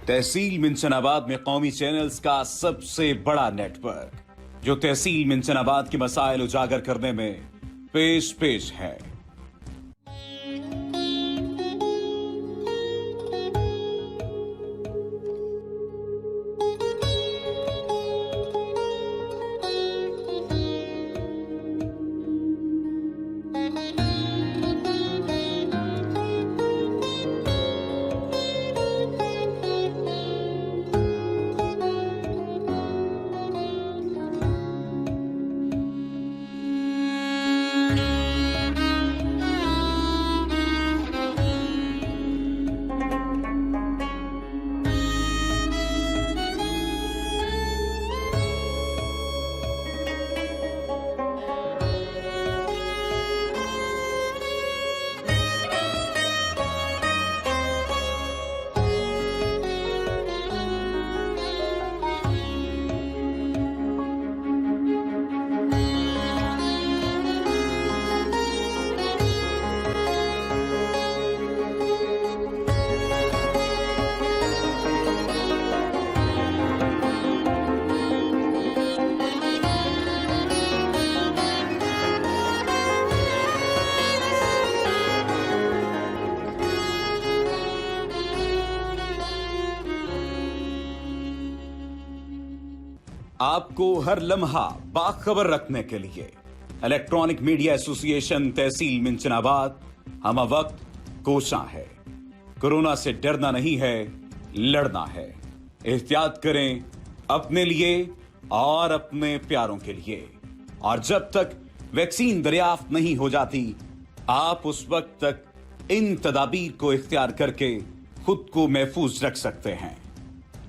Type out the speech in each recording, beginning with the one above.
तहसील मिंचनाबाद में कौमी चैनल्स का सबसे बड़ा नेटवर्क, जो तहसील मिंचनाबाद के मसाइल उजागर करने में पेश है। आपको हर लम्हा बाखबर रखने के लिए इलेक्ट्रॉनिक मीडिया एसोसिएशन तहसील मिंचनाबाद हम वक्त कोशां है। कोरोना से डरना नहीं है, लड़ना है। एहतियात करें अपने लिए और अपने प्यारों के लिए, और जब तक वैक्सीन दरियाफ्त नहीं हो जाती, आप उस वक्त तक इन तदाबीर को इख्तियार करके खुद को महफूज रख सकते हैं।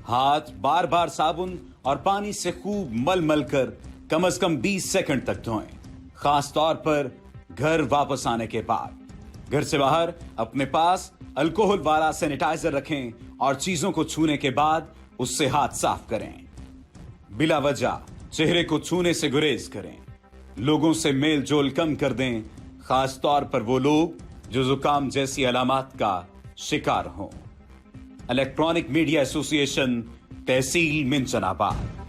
हाथ बार बार साबुन और पानी से खूब मल मल कर कम से कम 20 सेकंड तक धोएं, खास तौर पर घर वापस आने के बाद। घर से बाहर अपने पास अल्कोहल वाला सैनिटाइजर रखें और चीजों को छूने के बाद उससे हाथ साफ करें। बिला वजह चेहरे को छूने से गुरेज करें। लोगों से मेल जोल कम कर दें, खास तौर पर वो लोग जो जुकाम जैसी अलामात का शिकार हों। इलेक्ट्रॉनिक मीडिया एसोसिएशन तहसील मिंचनाबाद।